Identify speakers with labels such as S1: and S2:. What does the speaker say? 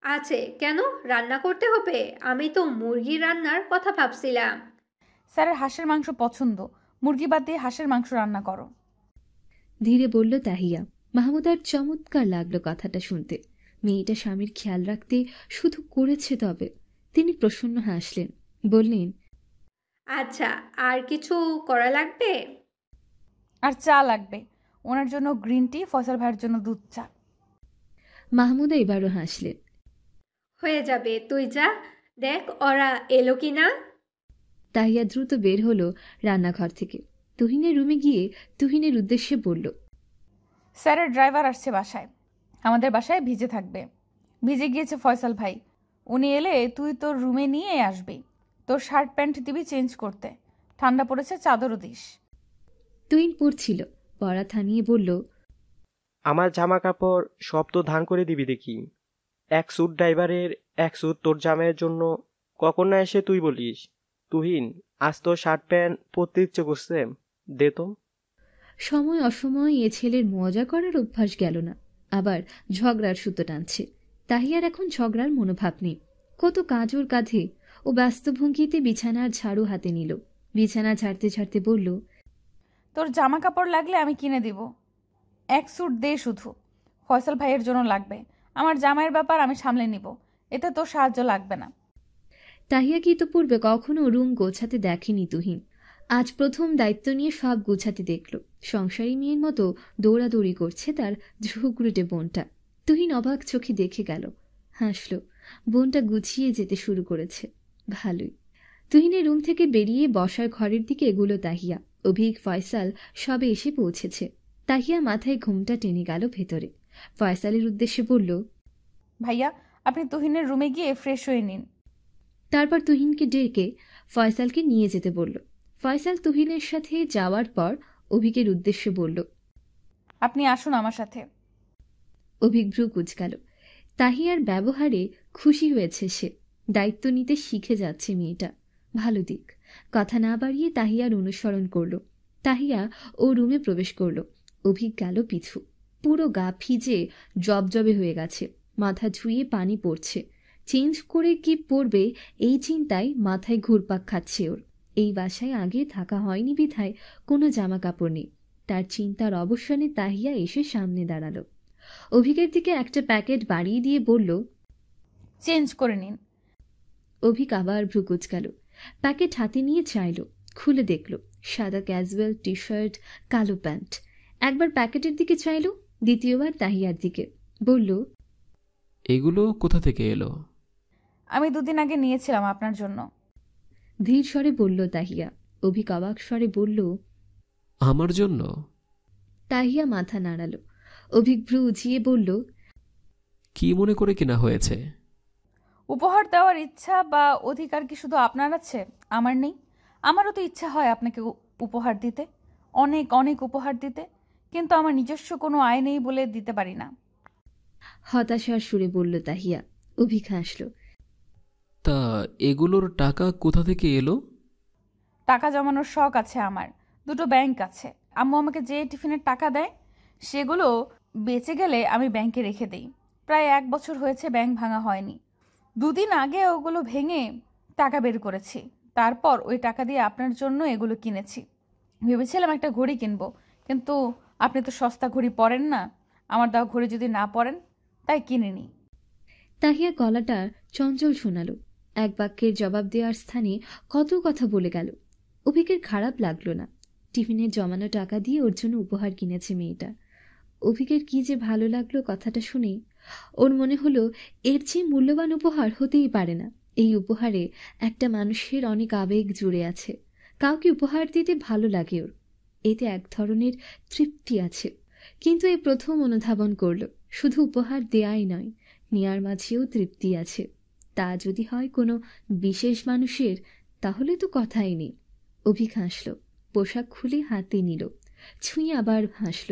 S1: আছে কেন? রান্না করতে হবে? আমি তো মুরগি রান্নার কথা ভাবছিলাম।
S2: স্যারের হাঁসের মাংস পছন্দ, মুরগি বাদ দিয়ে হাঁসের মাংস রান্না করো।
S3: ধীরে বলল তাহিয়া। মাহমুদার চমৎকার লাগলো কথাটা শুনতে। মেয়েটা স্বামীর খেয়াল রাখতে শুধু করেছে তবে। তিনি প্রসন্ন হাসলেন, বললেন,
S1: আচ্ছা, আর কিছু করা লাগবে?
S2: আর চা লাগবে, ওনার জন্য গ্রিন টি, ফয়সাল ভাইয়ের জন্য দুধ চা।
S3: মাহমুদা এবারও হাসলেন।
S1: হয়ে যাবে, তুই যা, দেখ ওরা এলো কি না।
S3: তাহিয়া দ্রুত বের হলো রান্নাঘর থেকে। তুহিনের রুমে গিয়ে তুহিনের উদ্দেশ্যে বলল,
S2: স্যারের ড্রাইভার আসছে বাসায়, আমাদের বাসায় ভিজে থাকবে। ভিজে গিয়েছে ফয়সাল ভাই, উনি এলে তুই তোর রুমে নিয়ে আসবি। তোর শার্ট প্যান্ট দিবি চেঞ্জ করতে, ঠান্ডা পড়েছে চাদরও দিস।
S3: তুহিন পড়ছিল, পড়া থামিয়ে বলল,
S4: আমার জামা কাপড় সব তো ধান করে দিবি দেখি। এক স্যুট ড্রাইভারের, এক স্যুট তোর জামাইয়ের জন্য। কখন না এসে তুই বলিস, তুহিন আজ তো শার্ট প্যান্ট পরতে ইচ্ছে করছে, দে তো।
S3: সময় অসময় এ ছেলের মজা করার অভ্যাস গেল না, আবার ঝগড়ার সুতো টানছে। তাহিয়ার এখন ঝগড়ার মনোভাব নেই। কত কাজ ওর কাঁধে। ও ব্যস্ত ভঙ্গিতে বিছানার ঝাড়ু হাতে নিল। বিছানা ঝাড়তে ঝাড়তে বলল,
S2: তোর জামা কাপড় লাগলে আমি কিনে দিব, এক স্যুট দে শুধু। ফয়সাল ভাইয়ের জন্য লাগবে, আমার জামাইয়ের ব্যাপার আমি সামলে নিব, এতে তোর সাহায্য লাগবে না।
S3: তাহিয়াকে ইতোপূর্বে কখনো রুম গোছাতে দেখেনি তুহিন। আজ প্রথম দায়িত্ব নিয়ে সব গোছাতে দেখল। সংসারী মেয়ের মতো দৌড়াদৌড়ি করছে তার ঝুঁকড়ুটে বোনটা। তুহিন অবাক চোখে দেখে গেল, হাসল। বোনটা গুছিয়ে যেতে শুরু করেছে, ভালোই। তুহিনের রুম থেকে বেরিয়ে বসার ঘরের দিকে এগুলো তাহিয়া। অভিক, ফয়সাল সবে এসে পৌঁছেছে। তাহিয়া মাথায় ঘুমটা টেনে গেল ভেতরে। ফয়সালের উদ্দেশ্যে বলল,
S2: ভাইয়া, আপনি তুহিনের রুমে গিয়ে ফ্রেশ হয়ে নিন।
S3: তারপর তুহিনকে ডেকে ফয়সালকে নিয়ে যেতে বলল। ফয়সাল তুহিনের সাথে যাওয়ার পর অভিকের উদ্দেশ্যে বলল,
S2: আপনি আসুন আমার সাথে।
S3: অভিক ভ্রু কুঁচকাল। তাহিয়ার ব্যবহারে খুশি হয়েছে সে। দায়িত্ব নিতে শিখে যাচ্ছে মেয়েটা, ভালো দিক। কথা না বাড়িয়ে তাহিয়ার অনুসরণ করল। তাহিয়া ও রুমে প্রবেশ করল। অভিক গেল পিছু। পুরো গা ভিজে জবজবে হয়ে গেছে, মাথা ধুয়ে পানি পড়ছে। চেঞ্জ করে কি পরবে এই চিন্তায় মাথায় ঘুরপাক খাচ্ছে ওর। এই বাসায় আগে থাকা হয়নি বিধায় কোনো জামা কাপড় নেই। তার চিন্তার অবসানে তাহিয়া এসে সামনে দাঁড়ালো। অভিকের দিকে একটা প্যাকেট বাড়িয়ে দিয়ে বলল,
S2: চেঞ্জ করে নিন।
S3: অভিক আবার ভ্রু কুঁচকাল। প্যাকেট হাতে নিয়ে চাইল, খুলে দেখল সাদা ক্যাজুয়াল টি শার্ট, কালো প্যান্ট। একবার প্যাকেটের দিকে চাইল, দ্বিতীয়বার তাহিয়ার দিকে। বলল,
S5: এগুলো কোথা থেকে এলো?
S2: আমি দুদিন আগে নিয়েছিলাম আপনার জন্য।
S3: ধীর স্বরে বলল তাহিয়া। অভিক অবাক স্বরে বলল,
S5: আমার জন্য?
S3: তাহিয়া মাথা নাড়াল। অভিক ভ্রু উঁচিয়ে বলল,
S5: কি মনে করে কিনা হয়েছে?
S2: উপহার দেওয়ার ইচ্ছা বা অধিকার কি শুধু আপনার আছে, আমার নেই? আমারও তো ইচ্ছা হয় আপনাকে উপহার দিতে, অনেক অনেক উপহার দিতে, কিন্তু আমার নিজস্ব কোনো আয় নেই বলে দিতে পারি না।
S3: হতাশার সুরে বলল তাহিয়া। অভিক হাসল।
S5: তা এগুলোর টাকা কোথা থেকে এলো?
S2: টাকা জমানোর শখ আছে আমার, দুটো ব্যাংক আছে। আম্মু আমাকে যে টিফিনের টাকা দেয় সেগুলো বেঁচে গেলে আমি ব্যাংকে রেখে দেই। প্রায় 1 বছর হয়েছে ব্যাংক ভাঙা হয়নি। দুদিন আগে ওগুলো ভেঙে টাকা বের করেছি, তারপর ওই টাকা দিয়ে আপনার জন্য এগুলো কিনেছি। ভেবেছিলাম একটা ঘড়ি কিনবো, কিন্তু আপনি তো সস্তা ঘড়ি পরেন না, আমার দেওয়া ঘড়ি যদি না পরেন, তাই কিনিনি।
S3: তাহিয়া গলাটা চঞ্চল শোনাল। এক বাক্যের জবাব দেওয়ার স্থানে কত কথা বলে গেল। অভিকের খারাপ লাগলো না। টিফিনের জমানো টাকা দিয়ে ওর জন্য উপহার কিনেছে মেয়েটা। অভিকের কি যে ভালো লাগলো কথাটা শুনে। ওর মনে হলো এর চেয়ে মূল্যবান উপহার হতেই পারে না। এই উপহারে একটা মানুষের অনেক আবেগ জুড়ে আছে। কাউকে উপহার দিতে ভালো লাগে ওর, এতে এক ধরনের তৃপ্তি আছে। কিন্তু এই প্রথম অনুধাবন করল শুধু উপহার দেয়াই নয়, নেয়ার মাঝেও তৃপ্তি আছে। তা যদি হয় কোনো বিশেষ মানুষের, তাহলে তো কথাই নেই। অভিক হাসল, পোশাক খুলে হাতে নিল, ছুঁয়ে আবার হাসল।